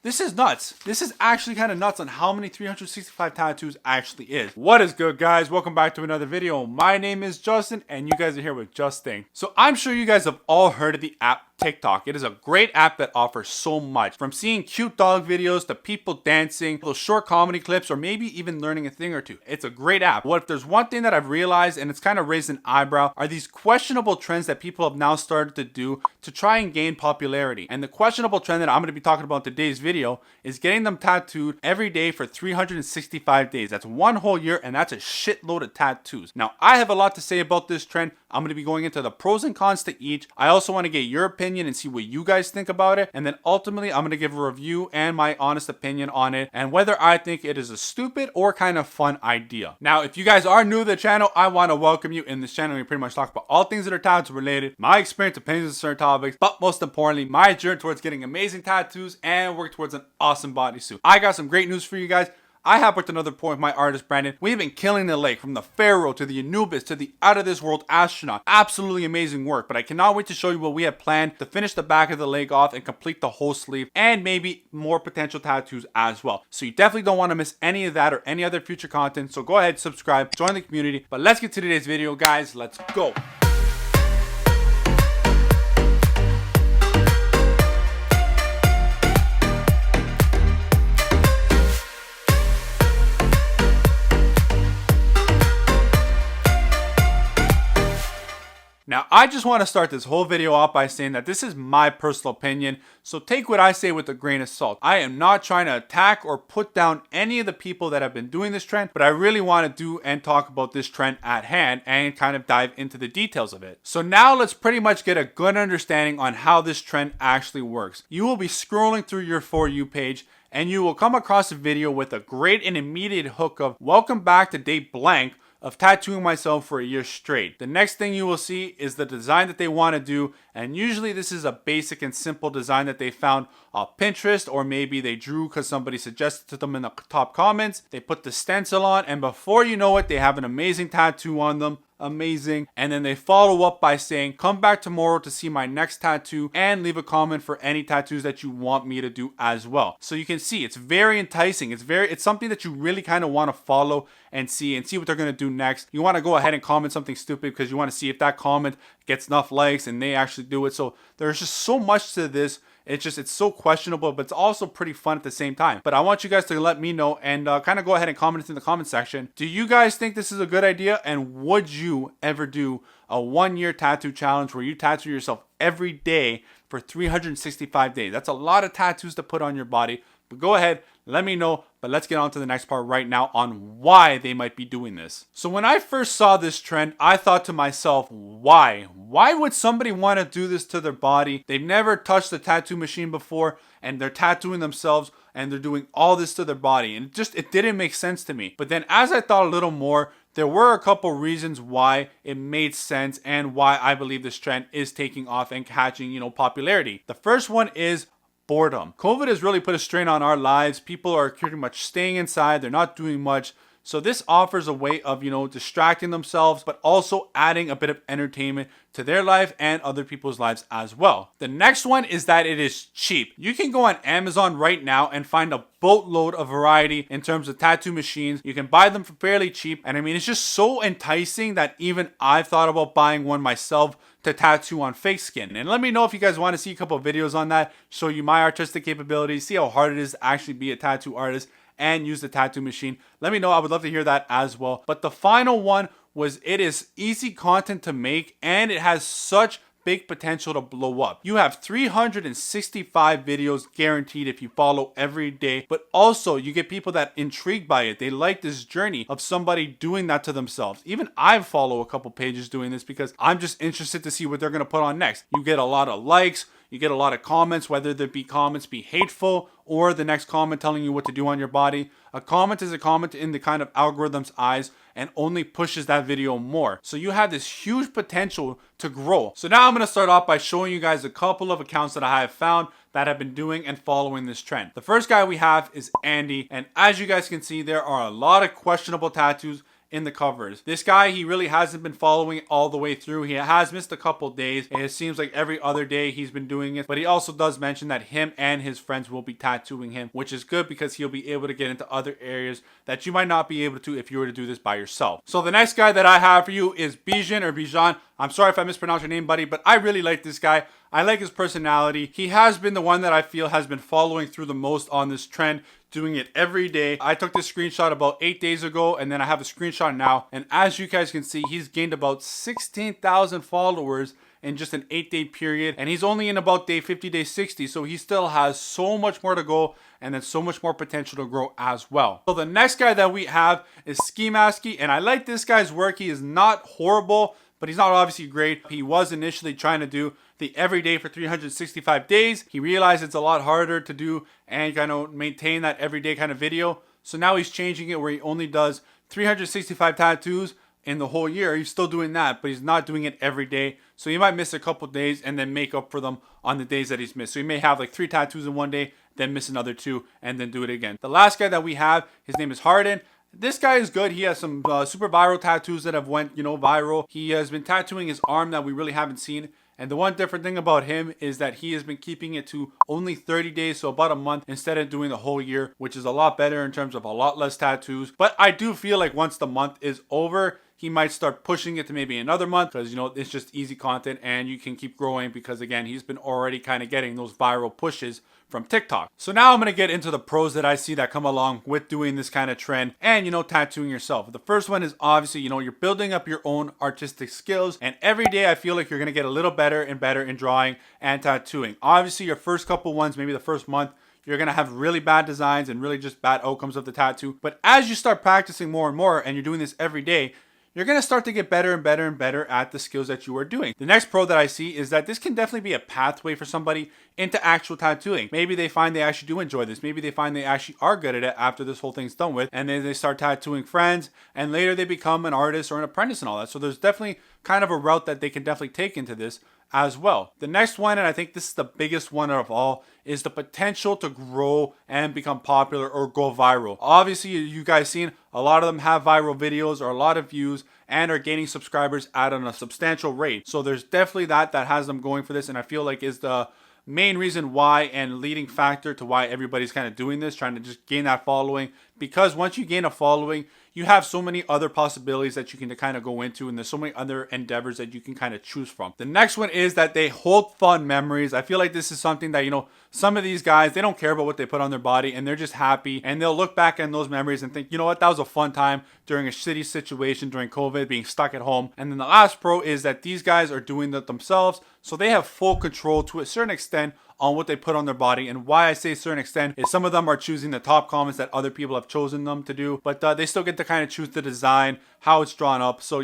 This is nuts. This is actually kind of nuts on how many 365 tattoos actually is. What is good, guys? Welcome back to another video. My name is Justin and you guys are here with JustInkD. So I'm sure you guys have all heard of the app TikTok. It is a great app that offers so much, from seeing cute dog videos to people dancing, those short comedy clips, or maybe even learning a thing or two. It's a great app. What if there's one thing that I've realized, and it's kind of raised an eyebrow, are these questionable trends that people have now started to do to try and gain popularity. And the questionable trend that I'm going to be talking about in today's video is getting them tattooed every day for 365 days. That's one whole year, and that's a shitload of tattoos. Now, I have a lot to say about this trend. I'm going to be going into the pros and cons to each. I also want to get your opinion and see what you guys think about it. And then ultimately, I'm going to give a review and my honest opinion on it and whether I think it is a stupid or kind of fun idea. Now, if you guys are new to the channel, I want to welcome you. In this channel, we pretty much talk about all things that are tattoo related, my experience, opinions on certain topics, but most importantly, my journey towards getting amazing tattoos and work towards an awesome bodysuit. I got some great news for you guys. I have worked another point with my artist Brandon. We've been killing the lake, from the Pharaoh to the Anubis to the out of this world astronaut. Absolutely amazing work, but I cannot wait to show you what we have planned to finish the back of the leg off and complete the whole sleeve and maybe more potential tattoos as well. So you definitely don't want to miss any of that or any other future content. So go ahead, subscribe, join the community. But let's get to today's video, guys. Let's go. Now, I just want to start this whole video off by saying that this is my personal opinion, so take what I say with a grain of salt. I am not trying to attack or put down any of the people that have been doing this trend, but I really want to do and talk about this trend at hand and kind of dive into the details of it. So now let's pretty much get a good understanding on how this trend actually works. You will be scrolling through your For You page and you will come across a video with a great and immediate hook of "Welcome back to day blank of tattooing myself for a year straight." The next thing you will see is the design that they want to do, and usually this is a basic and simple design that they found on Pinterest, or maybe they drew because somebody suggested to them in the top comments. They put the stencil on, and before you know it, they have an amazing tattoo on them. Amazing. And then they follow up by saying, "Come back tomorrow to see my next tattoo and leave a comment for any tattoos that you want me to do as well." So you can see it's very enticing. It's something that you really kind of want to follow and see what they're going to do next. You want to go ahead and comment something stupid because you want to see if that comment gets enough likes and they actually do it. So there's just so much to this. It's so questionable, but it's also pretty fun at the same time. But I want you guys to let me know and kind of go ahead and comment in the comment section. Do you guys think this is a good idea? And would you ever do a 1-year tattoo challenge where you tattoo yourself every day for 365 days? That's a lot of tattoos to put on your body. But go ahead, let me know. But let's get on to the next part right now on why they might be doing this. So when I first saw this trend, I thought to myself, why? Why would somebody want to do this to their body? They've never touched a tattoo machine before, and they're tattooing themselves, and they're doing all this to their body. And it didn't make sense to me. But then as I thought a little more, there were a couple reasons why it made sense and why I believe this trend is taking off and catching, popularity. The first one is boredom. COVID has really put a strain on our lives. People are pretty much staying inside. They're not doing much. So this offers a way of, distracting themselves, but also adding a bit of entertainment to their life and other people's lives as well. The next one is that it is cheap. You can go on Amazon right now and find a boatload of variety in terms of tattoo machines. You can buy them for fairly cheap. And it's just so enticing that even I've thought about buying one myself to tattoo on fake skin. And let me know if you guys want to see a couple of videos on that, show you my artistic capabilities, see how hard it is to actually be a tattoo artist and use the tattoo machine. Let me know. I would love to hear that as well. But the final one was it is easy content to make and it has such big potential to blow up. You have 365 videos guaranteed if you follow every day, but also you get people that intrigued by it. They like this journey of somebody doing that to themselves. Even I follow a couple pages doing this because I'm just interested to see what they're going to put on next. You get a lot of likes, you get a lot of comments, whether there be comments be hateful or the next comment telling you what to do on your body. A comment is a comment in the kind of algorithm's eyes and only pushes that video more. So you have this huge potential to grow. So now I'm going to start off by showing you guys a couple of accounts that I have found that have been doing and following this trend. The first guy we have is Andy, and as you guys can see, there are a lot of questionable tattoos in the covers. This guy, he really hasn't been following it all the way through. He has missed a couple days, and it seems like every other day he's been doing it. But he also does mention that him and his friends will be tattooing him, which is good because he'll be able to get into other areas that you might not be able to if you were to do this by yourself. So the next guy that I have for you is Bijan. I'm sorry if I mispronounced your name, buddy, but I really like this guy. I like his personality. He has been the one that I feel has been following through the most on this trend, doing it every day. I took this screenshot about 8 days ago, and then I have a screenshot now. And as you guys can see, he's gained about 16,000 followers in just an 8-day period, and he's only in about day 50, day 60, so he still has so much more to go and then so much more potential to grow as well. So the next guy that we have is Ski Masky, and I like this guy's work. He is not horrible, but he's not obviously great. He was initially trying to do the everyday for 365 days. He realized it's a lot harder to do and kind of maintain that everyday kind of video. So now he's changing it where he only does 365 tattoos in the whole year. He's still doing that, but he's not doing it every day. So he might miss a couple days and then make up for them on the days that he's missed. So he may have like 3 tattoos in one day, then miss another 2, and then do it again. The last guy that we have, his name is Harden. This guy is good. He has some super viral tattoos that have went, viral. He has been tattooing his arm that we really haven't seen. And the one different thing about him is that he has been keeping it to only 30 days, so about a month, instead of doing the whole year, which is a lot better in terms of a lot less tattoos. But I do feel like once the month is over, he might start pushing it to maybe another month because, it's just easy content and you can keep growing because, again, he's been already kind of getting those viral pushes from TikTok. So now I'm going to get into the pros that I see that come along with doing this kind of trend and, tattooing yourself. The first one is obviously, you're building up your own artistic skills, and every day I feel like you're going to get a little better and better in drawing and tattooing. Obviously, your first couple ones, maybe the first month, you're going to have really bad designs and really just bad outcomes of the tattoo. But as you start practicing more and more and you're doing this every day, you're going to start to get better and better and better at the skills that you are doing. The next pro that I see is that this can definitely be a pathway for somebody into actual tattooing. Maybe they find they actually do enjoy this. Maybe they find they actually are good at it after this whole thing's done with, and then they start tattooing friends, and later they become an artist or an apprentice and all that. So there's definitely kind of a route that they can definitely take into this as well. The next one, and I think this is the biggest one of all, is the potential to grow and become popular or go viral. Obviously, you guys seen a lot of them have viral videos or a lot of views and are gaining subscribers at a substantial rate. So there's definitely that has them going for this, and I feel like is the main reason why and leading factor to why everybody's kind of doing this, trying to just gain that following. Because once you gain a following, you have so many other possibilities that you can kind of go into, and there's so many other endeavors that you can kind of choose from. The next one is that they hold fun memories. I feel like this is something that, some of these guys, they don't care about what they put on their body and they're just happy, and they'll look back on those memories and think, you know what, that was a fun time during a shitty situation during COVID, being stuck at home. And then the last pro is that these guys are doing that themselves, so they have full control to a certain extent on what they put on their body. And why I say certain extent is some of them are choosing the top comments that other people have chosen them to do, but they still get to kind of choose the design, how it's drawn up. So,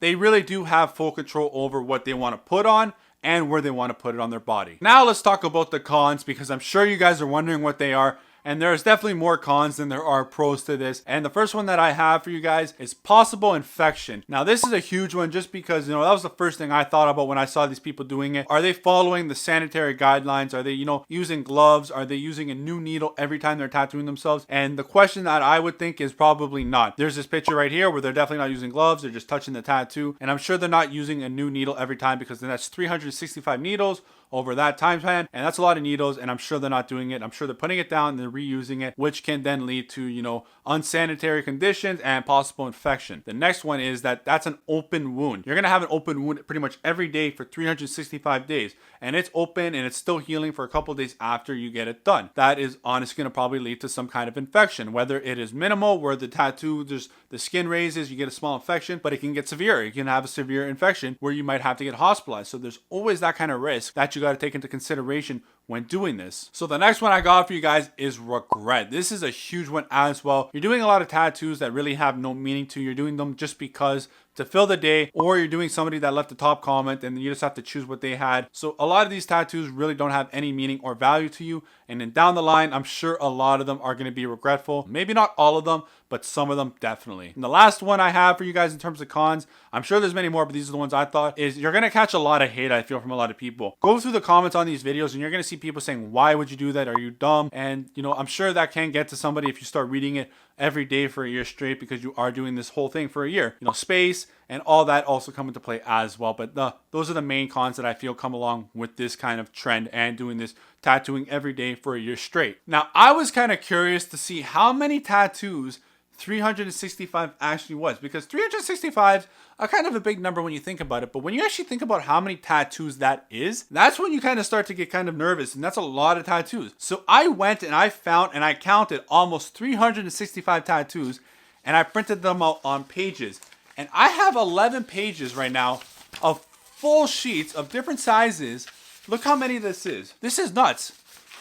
they really do have full control over what they want to put on and where they want to put it on their body. Now let's talk about the cons, because I'm sure you guys are wondering what they are. And there's definitely more cons than there are pros to this. And the first one that I have for you guys is possible infection. Now, this is a huge one just because, that was the first thing I thought about when I saw these people doing it. Are they following the sanitary guidelines? Are they, using gloves? Are they using a new needle every time they're tattooing themselves? And the question that I would think is probably not. There's this picture right here where they're definitely not using gloves. They're just touching the tattoo. And I'm sure they're not using a new needle every time, because then that's 365 needles over that time span, and that's a lot of needles, and I'm sure they're not doing it. I'm sure they're putting it down and they're reusing it, which can then lead to, unsanitary conditions and possible infection. The next one is that that's an open wound. You're gonna have an open wound pretty much every day for 365 days, and it's open and it's still healing for a couple days after you get it done. That is honestly gonna probably lead to some kind of infection, whether it is minimal, where the tattoo, there's the skin raises, you get a small infection, but it can get severe. You can have a severe infection where you might have to get hospitalized. So there's always that kind of risk that you got to take into consideration when doing this. So the next one I got for you guys is regret. This is a huge one as well. You're doing a lot of tattoos that really have no meaning to you. You're doing them just because to fill the day, or you're doing somebody that left the top comment and you just have to choose what they had. So a lot of these tattoos really don't have any meaning or value to you, and then down the line, I'm sure a lot of them are going to be regretful. Maybe not all of them, but some of them definitely. And the last one I have for you guys in terms of cons, I'm sure there's many more, but these are the ones I thought, is you're going to catch a lot of hate, I feel, from a lot of people. Go through the comments on these videos and you're going to see people saying, why would you do that? Are you dumb? And you know, I'm sure that can get to somebody if you start reading it every day for a year straight, because you are doing this whole thing for a year. You know, space and all that also come into play as well. But those are the main cons that I feel come along with this kind of trend and doing this tattooing every day for a year straight. Now, I was kind of curious to see how many tattoos 365 actually was, because 365 are kind of a big number when you think about it, but when you actually think about how many tattoos that is, that's when you kind of start to get kind of nervous, and that's a lot of tattoos. So I went and I found and I counted almost 365 tattoos, and I printed them out on pages, and I have 11 pages right now of full sheets of different sizes. Look how many this is. This is nuts.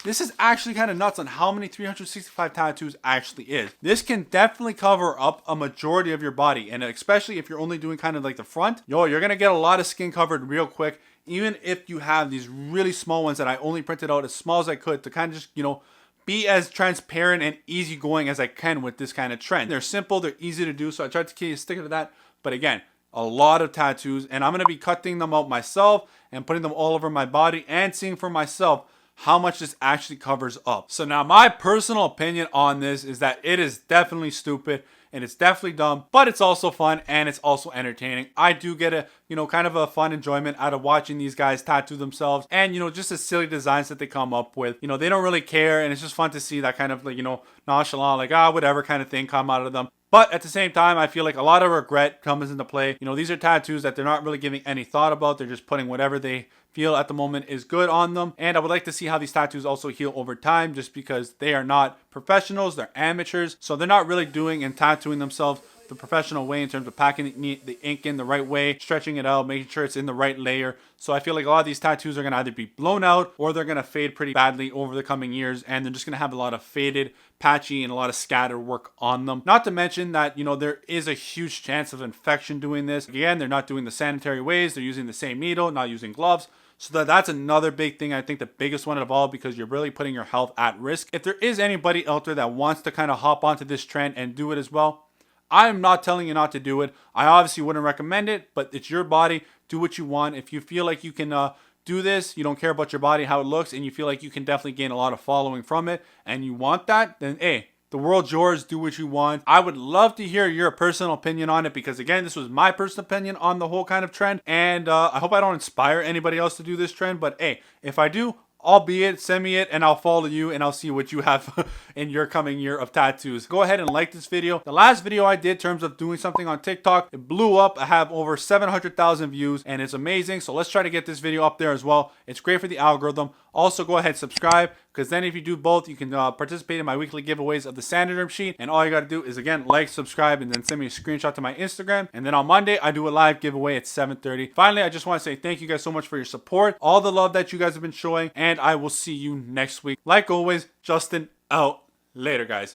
This is actually kind of nuts on how many 365 tattoos actually is. This can definitely cover up a majority of your body, and especially if you're only doing kind of like the front, you're gonna get a lot of skin covered real quick, even if you have these really small ones that I only printed out as small as I could to kind of just, you know, be as transparent and easygoing as I can with this kind of trend. They're simple, they're easy to do, so I tried to stick to that. But again, a lot of tattoos, and I'm gonna be cutting them out myself and putting them all over my body and seeing for myself how much this actually covers up. So now my personal opinion on this is that it is definitely stupid and it's definitely dumb, but it's also fun and it's also entertaining. I do get a, you know, kind of a fun enjoyment out of watching these guys tattoo themselves, and, you know, just the silly designs that they come up with. You know, they don't really care, and it's just fun to see that kind of, like, you know, nonchalant, like, whatever kind of thing come out of them. But at the same time, I feel like a lot of regret comes into play. You know, these are tattoos that they're not really giving any thought about. They're just putting whatever they feel at the moment is good on them. And I would like to see how these tattoos also heal over time, just because they are not professionals, they're amateurs. So they're not really doing and tattooing themselves the professional way in terms of packing the ink in the right way, stretching it out, making sure it's in the right layer. So I feel like a lot of these tattoos are going to either be blown out or they're going to fade pretty badly over the coming years, and they're just going to have a lot of faded, patchy, and a lot of scatter work on them. Not to mention that, you know, there is a huge chance of infection doing this. Again, they're not doing the sanitary ways, they're using the same needle, not using gloves. So that's another big thing, I think the biggest one of all, because you're really putting your health at risk. If there is anybody out there that wants to kind of hop onto this trend and do it as well, I'm not telling you not to do it. I obviously wouldn't recommend it, but it's your body. Do what you want. If you feel like you can do this, you don't care about your body, how it looks, and you feel like you can definitely gain a lot of following from it, and you want that, then hey, the world's yours. Do what you want. I would love to hear your personal opinion on it, because again, this was my personal opinion on the whole kind of trend, and I hope I don't inspire anybody else to do this trend, but hey, if I do, albeit, send me it and I'll follow you and I'll see what you have in your coming year of tattoos. Go ahead and like this video. The last video I did in terms of doing something on TikTok, it blew up. I have over 700,000 views and it's amazing. So let's try to get this video up there as well. It's great for the algorithm. Also, go ahead and subscribe, because then if you do both, you can participate in my weekly giveaways of the Sanderderm sheet. And all you got to do is, again, like, subscribe, and then send me a screenshot to my Instagram. And then on Monday, I do a live giveaway at 7:30. Finally, I just want to say thank you guys so much for your support, all the love that you guys have been showing, and I will see you next week. Like always, Justin out. Later, guys.